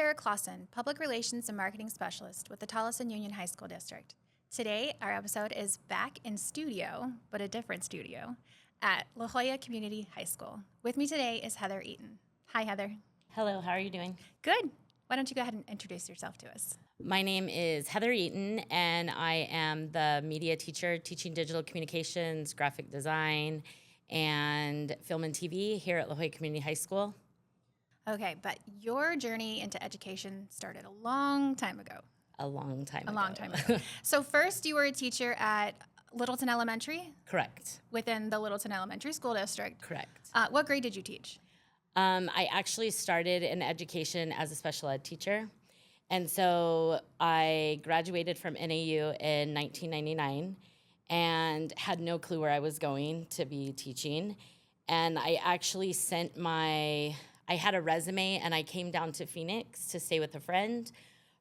Sarah Clawson, Public Relations and Marketing Specialist with the Tolleson Union High School District. Today, our episode is back in studio, but a different studio, at Joya Community High School. With me today is Heather Eaton. Hi, Heather. Hello, how are you doing? Good. Why don't you go ahead and introduce yourself to us? My name is Heather Eaton, and I am the media teacher teaching digital communications, graphic design, and film and TV here at La Joya Community High School. Okay, but your journey into education started a long time ago. A long time ago. So first you were a teacher at Littleton Elementary? Correct. Within the Littleton Elementary School District. Correct. What grade did you teach? I actually started in education as a special ed teacher. And so I graduated from NAU in 1999 and had no clue where I was going to be teaching. And I actually I had a resume and I came down to Phoenix to stay with a friend.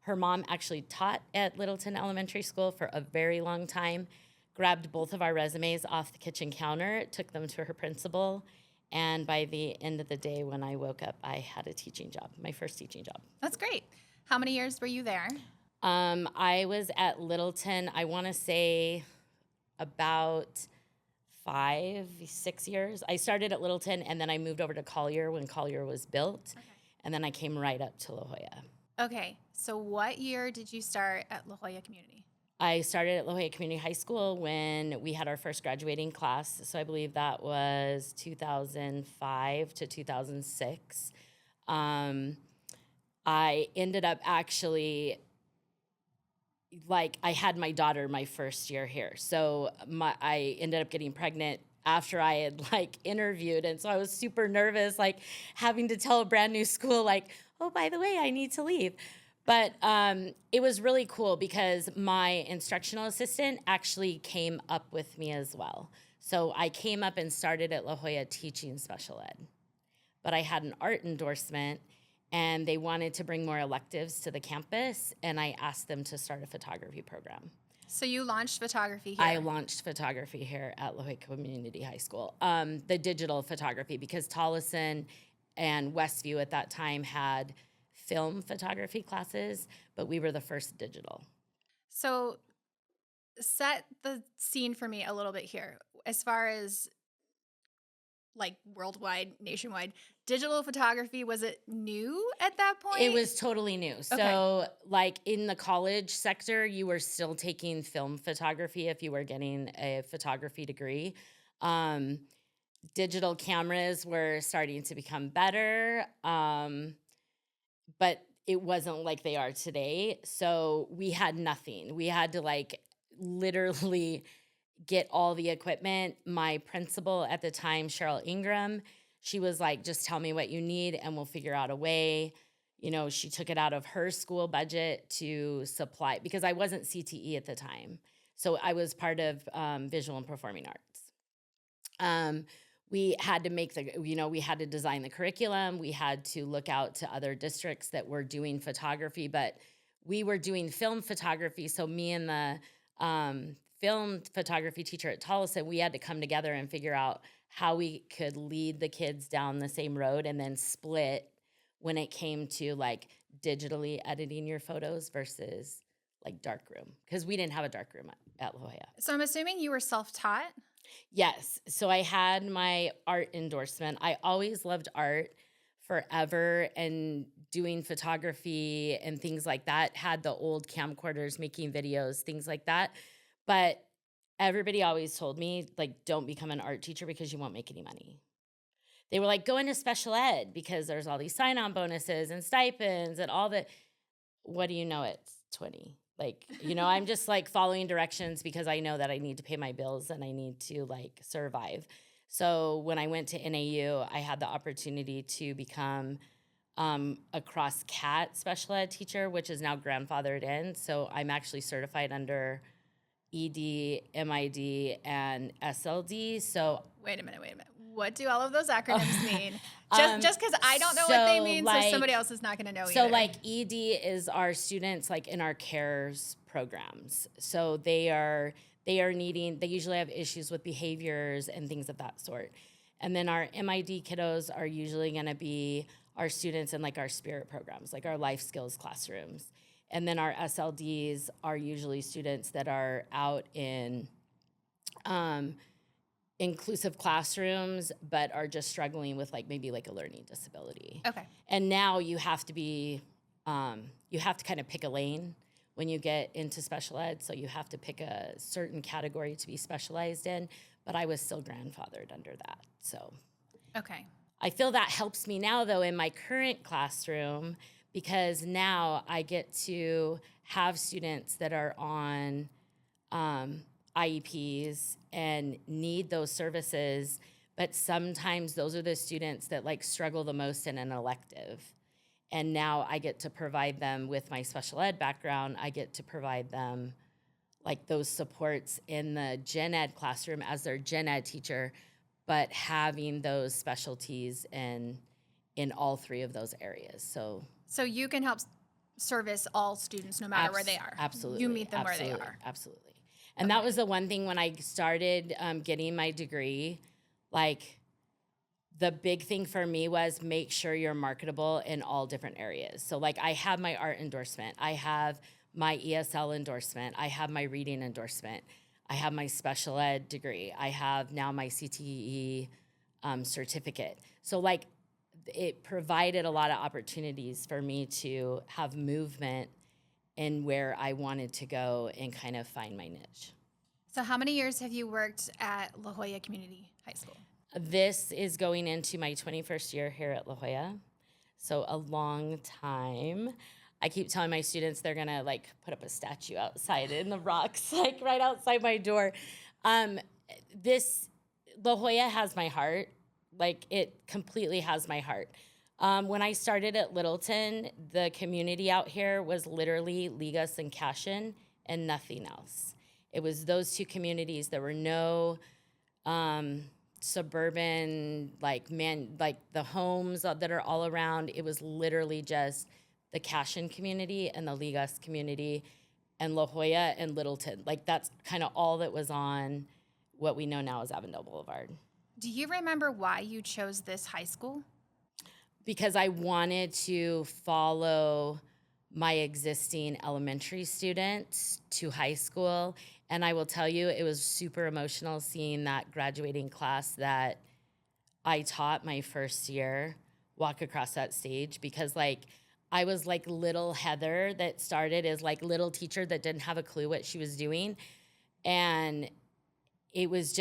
Her mom actually taught at Littleton Elementary School for a very long time, grabbed both of our resumes off the kitchen counter, took them to her principal, and by the end of the day when I woke up, I had a teaching job, my first teaching job. That's great. How many years were you there? I was at Littleton, I want to say about 5-6 years. I started at Littleton, and then I moved over to Collier when Collier was built, and then I came right up to La Joya. Okay, so what year did you start at La Joya Community? I started at La Joya Community High School when we had our first graduating class, so I believe that was 2005 to 2006. I ended up actually, I had my daughter my first year here. So I ended up getting pregnant after I had, interviewed. And so I was super nervous, having to tell a brand new school, oh, by the way, I need to leave. But it was really cool because my instructional assistant actually came up with me as well. So I came up and started at La Joya teaching special ed. But I had an art endorsement, and they wanted to bring more electives to the campus, and I asked them to start a photography program. So you launched photography here? I launched photography here at La Joya Community High School, the digital photography, because Tolleson and Westview at that time had film photography classes, but we were the first digital. So set the scene for me a little bit here. As far as worldwide, nationwide, digital photography, was it new at that point? It was totally new. So in the college sector, you were still taking film photography if you were getting a photography degree. Digital cameras were starting to become better, but it wasn't like they are today. So we had nothing. We had to literally get all the equipment. My principal at the time, Cheryl Ingram, she was just tell me what you need and we'll figure out a way. You know, she took it out of her school budget to supply, because I wasn't CTE at the time. So I was part of visual and performing arts. We had to we had to design the curriculum. We had to look out to other districts that were doing photography, but we were doing film photography. So me and the film photography teacher at Tolleson, we had to come together and figure out how we could lead the kids down the same road and then split when it came to digitally editing your photos versus darkroom, because we didn't have a darkroom at La Joya. So I'm assuming you were self-taught? Yes. So I had my art endorsement. I always loved art forever, and doing photography and things like that, had the old camcorders, making videos, things like that. But everybody always told me, don't become an art teacher because you won't make any money. They were go into special ed because there's all these sign-on bonuses and stipends and all that. What do you know? It's 20. I'm just following directions because I know that I need to pay my bills and I need to survive. So when I went to NAU, I had the opportunity to become a cross-cat special ed teacher, which is now grandfathered in. So I'm actually certified under ED, MID, and SLD. So wait a minute. What do all of those acronyms mean? Just because I don't know what they mean, so somebody else is not going to know either. So ED is our students in our CARES programs. So they usually have issues with behaviors and things of that sort. And then our MID kiddos are usually going to be our students in like our spirit programs, like our life skills classrooms. And then our SLDs are usually students that are out in inclusive classrooms, but are just struggling with like maybe like a learning disability. Okay. And now you have to be, you have to kind of pick a lane when you get into special ed. So you have to pick a certain category to be specialized in, but I was still grandfathered under that. So Okay. I feel that helps me now though in my current classroom, because now I get to have students that are on IEPs and need those services, but sometimes those are the students that like struggle the most in an elective. And now I get to provide them with my special ed background. I get to provide them like those supports in the gen ed classroom as their gen ed teacher, but having those specialties in all three of those areas. So you can help service all students no matter where they are. Absolutely. You meet them absolutely, where they are. Absolutely. And that was the one thing when I started getting my degree, like the big thing for me was make sure you're marketable in all different areas. So like I have my art endorsement, I have my ESL endorsement, I have my reading endorsement, I have my special ed degree, I have now my CTE certificate. So like it provided a lot of opportunities for me to have movement in where I wanted to go and kind of find my niche. So how many years have you worked at La Joya Community High School? This is going into my 21st year here at La Joya, so a long time. I keep telling my students they're gonna like put up a statue outside in the rocks, like right outside my door. This La Joya has my heart, like it completely has my heart. When I started at Littleton, the community out here was literally Ligas and Cashin and nothing else. It was those two communities. There were no suburban, like the homes that are all around. It was literally just the Cashin community and the Ligas community and La Joya and Littleton. Like that's kind of all that was on what we know now as Avondale Boulevard. Do you remember why you chose this high school? Because I wanted to follow my existing elementary students to high school. And I will tell you, it was super emotional seeing that graduating class that I taught my first year walk across that stage, because like I was like little Heather that started as like little teacher that didn't have a clue what she was doing. And it was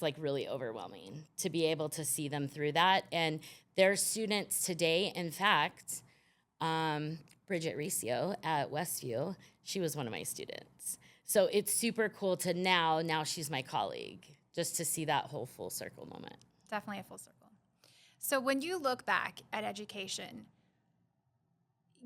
like really overwhelming to be able to see them through that. And their students today, in fact, Bridget Riccio at Westview, she was one of my students. So it's super cool to now she's my colleague, just to see that whole full circle moment. Definitely a full circle. So when you look back at education,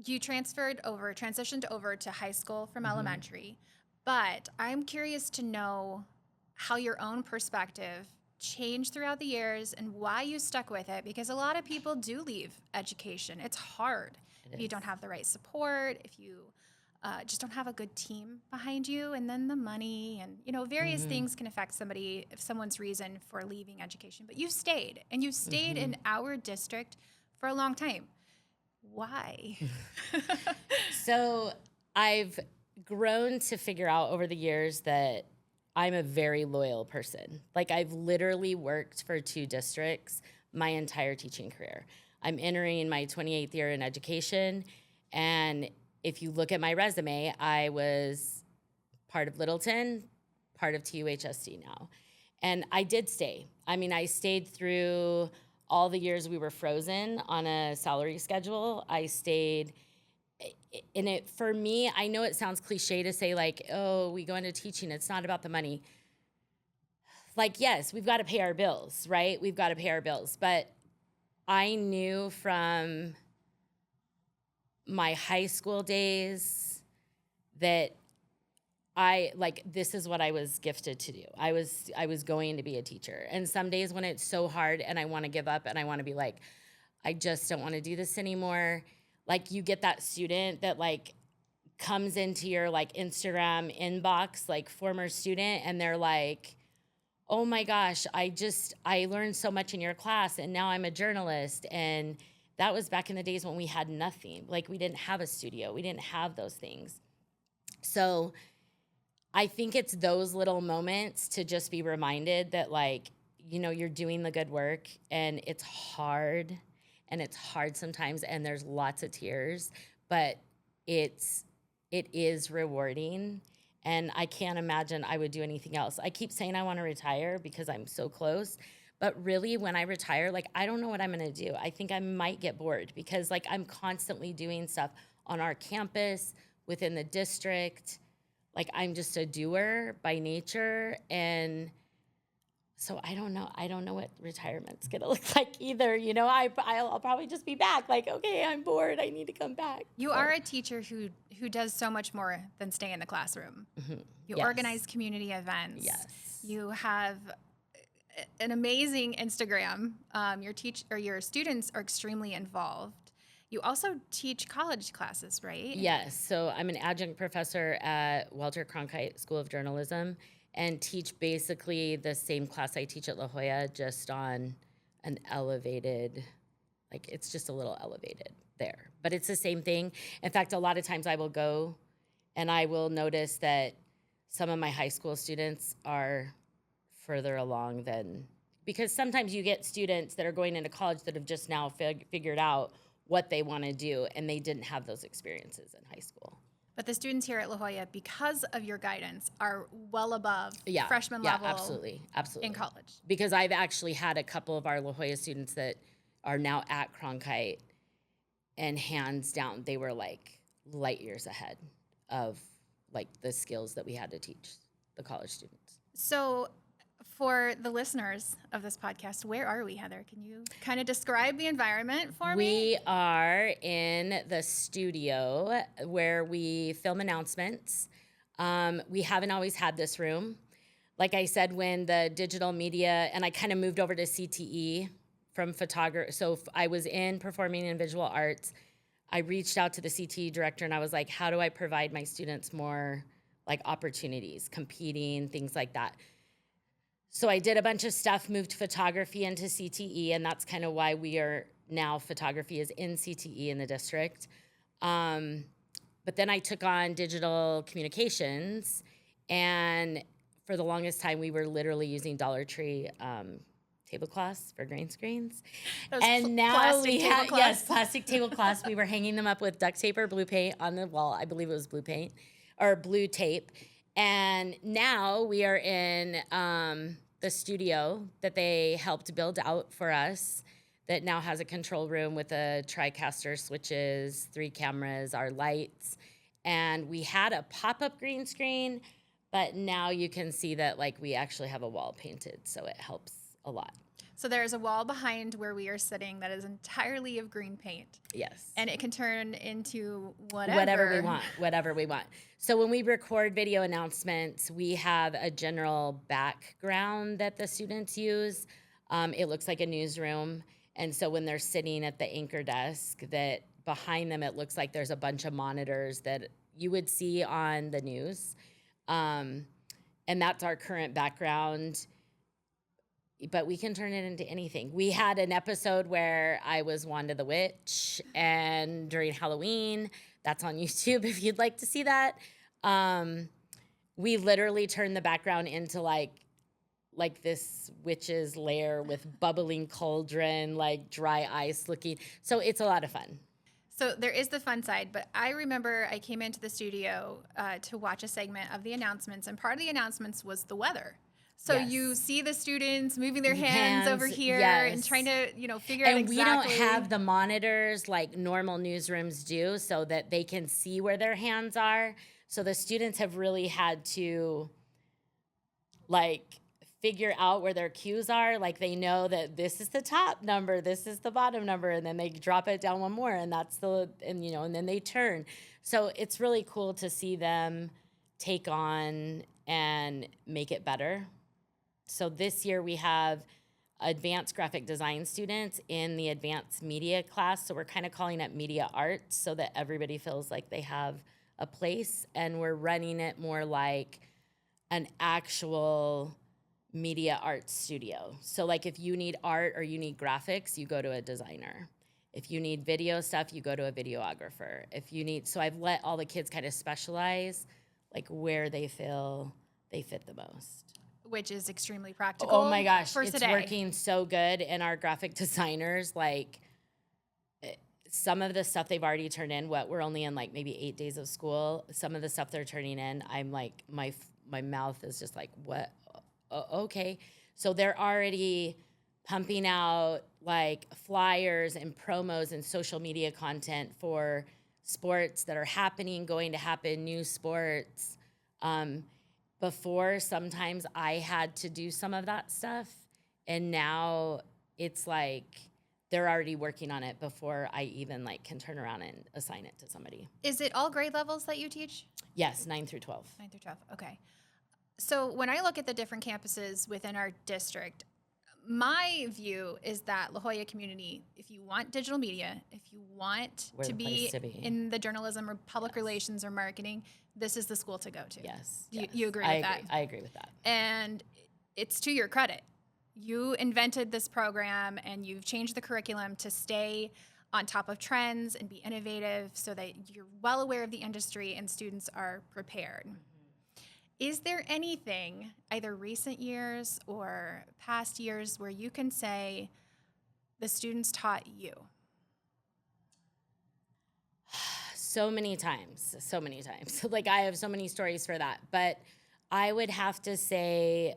you transitioned over to high school from elementary, but I'm curious to know how your own perspective changed throughout the years and why you stuck with it, because a lot of people do leave education. It's hard if you don't have the right support, if you just don't have a good team behind you, and then the money and various things can affect somebody if someone's reason for leaving education. But you stayed, and you stayed in our district for a long time. Why? So I've grown to figure out over the years that I'm a very loyal person. Like I've literally worked for 2 districts my entire teaching career. I'm entering my 28th year in education. And if you look at my resume, I was part of Littleton, part of TUHSD now. And I did stay. I mean, I stayed through all the years we were frozen on a salary schedule. I stayed. And it, for me, I know it sounds cliche to say like, oh, we go into teaching, it's not about the money. Like, yes, we've got to pay our bills, right? We've got to pay our bills. But I knew from my high school days that this is what I was gifted to do. I was going to be a teacher. And some days when it's so hard and I want to give up and I want to be like, I just don't want to do this anymore. Like you get that student that like comes into your like Instagram inbox, like former student, and they're like, oh my gosh, I learned so much in your class and now I'm a journalist. And that was back in the days when we had nothing. Like, we didn't have a studio. We didn't have those things. So I think it's those little moments to just be reminded that, like, you know, you're doing the good work, and it's hard, sometimes, and there's lots of tears, but it is rewarding, and I can't imagine I would do anything else. I keep saying I want to retire because I'm so close, but really, when I retire, like, I don't know what I'm going to do. I think I might get bored because, like, I'm constantly doing stuff on our campus, within the district. Like, I'm just a doer by nature, and so I don't know. I don't know what retirement's gonna look like either. You know, I'll probably just be back. Like, okay, I'm bored. I need to come back. You are a teacher who does so much more than stay in the classroom. Mm-hmm. You Yes. organize community events. Yes. You have an amazing Instagram. Your students are extremely involved. You also teach college classes, right? Yes. So I'm an adjunct professor at Walter Cronkite School of Journalism, and teach basically the same class I teach at La Jolla, just on an elevated, like, it's just a little elevated there. But it's the same thing. In fact, a lot of times I will go and I will notice that some of my high school students are further along than, because sometimes you get students that are going into college that have just now figured out what they want to do, and they didn't have those experiences in high school. But the students here at La Jolla, because of your guidance, are well above Yeah, freshman yeah, level absolutely. in college. Because I've actually had a couple of our La Jolla students that are now at Cronkite, and hands down, they were like light years ahead of, like, the skills that we had to teach the college students. So for the listeners of this podcast, where are we, Heather? Can you kind of describe the environment for me? We are in the studio where we film announcements. We haven't always had this room. Like I said, when the digital media, and I kind of moved over to CTE from photography. So I was in performing and visual arts. I reached out to the CTE director, and I was like, how do I provide my students more, like, opportunities, competing, things like that? So I did a bunch of stuff, moved photography into CTE, and that's kind of why we are now, photography is in CTE in the district. But then I took on digital communications, and for the longest time, we were literally using Dollar Tree tablecloths for green screens. Those And now plastic we have, tablecloths. yes, plastic tablecloths. We were hanging them up with duct tape or blue paint on the wall. I believe it was blue paint or blue tape. And now we are in the studio that they helped build out for us, that now has a control room with a TriCaster switches, 3 cameras, our lights. And we had a pop-up green screen, but now you can see that, like, we actually have a wall painted, so it helps a lot. So there is a wall behind where we are sitting that is entirely of green paint. Yes. And it can turn into whatever. Whatever we want. So when we record video announcements, we have a general background that the students use. It looks like a newsroom. And so when they're sitting at the anchor desk, that behind them, it looks like there's a bunch of monitors that you would see on the news. And that's our current background. But we can turn it into anything. We had an episode where I was Wanda the Witch, and during Halloween, that's on YouTube if you'd like to see that. We literally turned the background into like this witch's lair with bubbling cauldron, like dry ice looking. So it's a lot of fun. So there is the fun side, but I remember I came into the studio to watch a segment of the announcements, and part of the announcements was the weather. So Yes. you see the students moving their hands over here yes. and trying to, figure out And exactly. we don't have the monitors like normal newsrooms do, so that they can see where their hands are. So the students have really had to, like, figure out where their cues are. Like, they know that this is the top number, this is the bottom number, and then they drop it down one more, and and then they turn. So it's really cool to see them take on and make it better. So this year we have advanced graphic design students in the advanced media class. So we're kind of calling it media arts so that everybody feels like they have a place, and we're running it more like an actual media arts studio. So like if you need art or you need graphics, you go to a designer. If you need video stuff, you go to a videographer. If you need, so I've let all the kids kind of specialize like where they feel they fit the most. Which is extremely practical. Oh my gosh, for it's today. working so good. And our graphic designers, like some of the stuff they've already turned in, we're only in like maybe 8 days of school. Some of the stuff they're turning in, I'm like, my mouth is just like, what? Okay. So they're already pumping out like flyers and promos and social media content for sports that are happening, going to happen, new sports. Before, sometimes I had to do some of that stuff, and now it's like they're already working on it before I even like can turn around and assign it to somebody. Is it all grade levels that you teach? Yes, 9 through 12. 9 through 12, okay. So when I look at the different campuses within our district, my view is that La Joya Community, if you want digital media, if you want We're to the place be, to be. in the journalism or public Yes. relations or marketing, this is the school to go to. Yes. You agree with that? I agree with that. And it's to your credit. You invented this program and you've changed the curriculum to stay on top of trends and be innovative so that you're well aware of the industry and students are prepared. Is there anything, either recent years or past years, where you can say the students taught you? So many times. Like I have so many stories for that. But I would have to say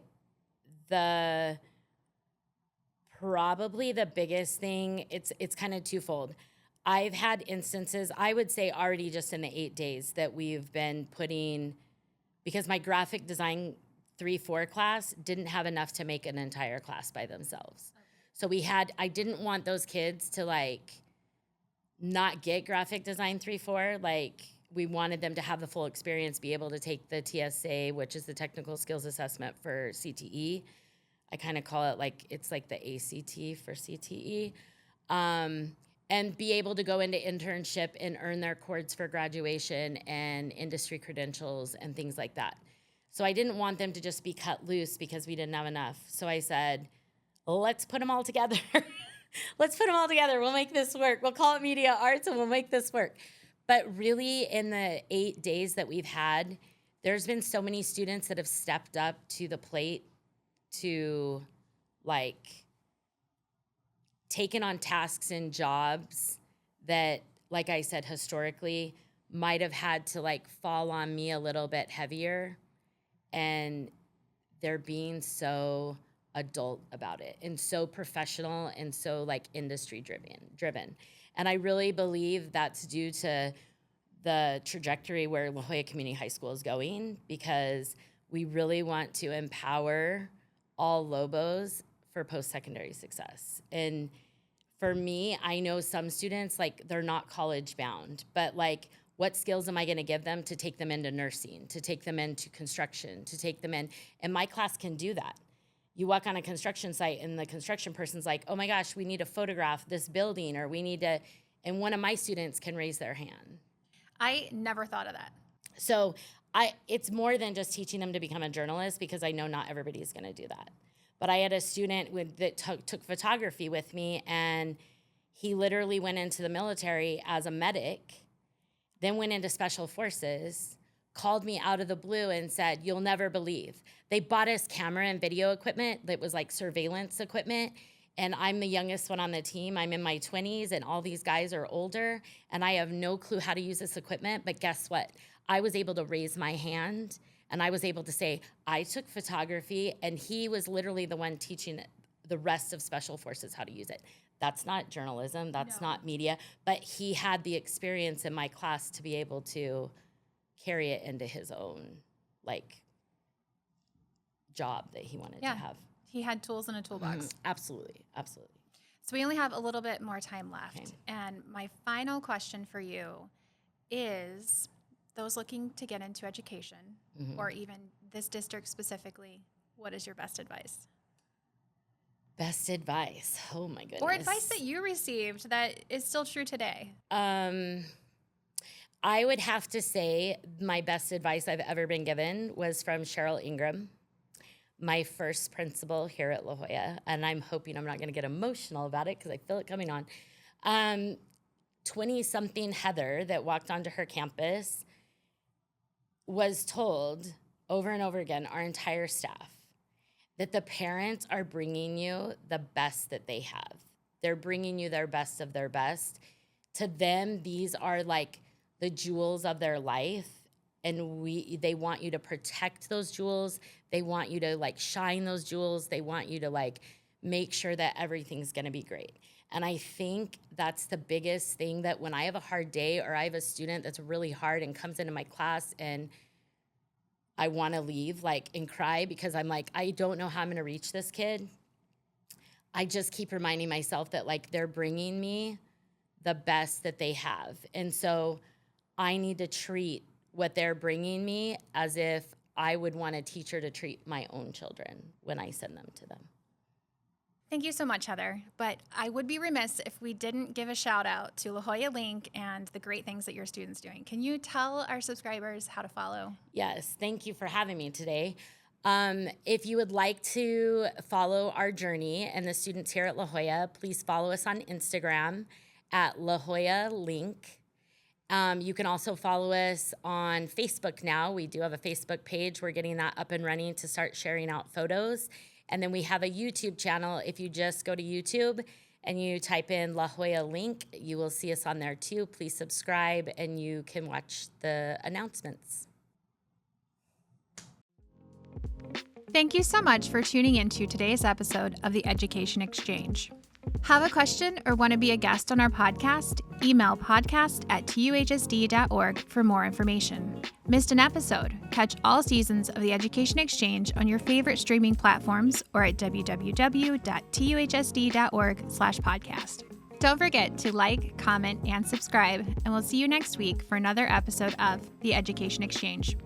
probably the biggest thing, it's kind of twofold. I've had instances, I would say already just in the 8 days that we've been putting, because my graphic design 3-4 class didn't have enough to make an entire class by themselves. So I didn't want those kids to like not get graphic design 3-4. Like we wanted them to have the full experience, be able to take the TSA, which is the technical skills assessment for CTE. I kind of call it like, it's like the ACT for CTE. And be able to go into internship and earn their cords for graduation and industry credentials and things like that. So I didn't want them to just be cut loose because we didn't have enough. So I said, let's put them all together. Let's put them all together. We'll make this work. We'll call it media arts and we'll make this work. But really in the 8 days that we've had, there's been so many students that have stepped up to the plate to like taken on tasks and jobs that, like I said, historically might have had to like fall on me a little bit heavier. And they're being so adult about it and so professional and so like industry driven. And I really believe that's due to the trajectory where La Joya Community High School is going, because we really want to empower all Lobos for post-secondary success. And for me, I know some students, like they're not college bound, but like what skills am I gonna give them to take them into nursing, to take them into construction, to take them in, and my class can do that. You walk on a construction site and the construction person's like, oh my gosh, we need to photograph this building, or we need to, and one of my students can raise their hand. I never thought of that. So it's more than just teaching them to become a journalist, because I know not everybody's gonna do that. But I had a student that took photography with me, and he literally went into the military as a medic, then went into special forces, called me out of the blue and said, you'll never believe. They bought us camera and video equipment that was like surveillance equipment, and I'm the youngest one on the team. I'm in my 20s, and all these guys are older, and I have no clue how to use this equipment, but guess what? I was able to raise my hand, and I was able to say, I took photography, and he was literally the one teaching the rest of special forces how to use it. That's not journalism, that's not media, but he had the experience in my class to be able to carry it into his own, like, job that he wanted to have. He had tools in a toolbox. Absolutely, absolutely. So we only have a little bit more time left. Okay. And my final question for you is, those looking to get into education, or even this district specifically, what is your best advice? Best advice. Oh my goodness. Or advice that you received that is still true today? I would have to say my best advice I've ever been given was from Cheryl Ingram, my first principal here at La Joya. And I'm hoping I'm not going to get emotional about it because I feel it coming on. 20-something Heather that walked onto her campus was told over and over again, our entire staff, that the parents are bringing you the best that they have. They're bringing you their best of their best. To them, these are like the jewels of their life, and they want you to protect those jewels. They want you to like shine those jewels. They want you to like make sure that everything's gonna be great. And I think that's the biggest thing, that when I have a hard day or I have a student that's really hard and comes into my class and I want to leave like and cry because I'm like, I don't know how I'm going to reach this kid, I just keep reminding myself that like they're bringing me the best that they have. And so I need to treat what they're bringing me as if I would want a teacher to treat my own children when I send them to them. Thank you so much, Heather. But I would be remiss if we didn't give a shout out to La Jolla Link and the great things that your students doing. Can you tell our subscribers how to follow? Yes, thank you for having me today. If you would like to follow our journey and the students here at La Jolla, please follow us on Instagram at La Jolla Link. You can also follow us on Facebook now. We do have a Facebook page. We're getting that up and running to start sharing out photos. And then we have a YouTube channel. If you just go to YouTube and you type in La Jolla Link, you will see us on there too. Please subscribe and you can watch the announcements. Thank you so much for tuning into today's episode of the Education Exchange. Have a question or want to be a guest on our podcast? Email podcast@tuhsd.org for more information. Missed an episode? Catch all seasons of the Education Exchange on your favorite streaming platforms or at www.tuhsd.org/podcast. Don't forget to like, comment, and subscribe, and we'll see you next week for another episode of the Education Exchange.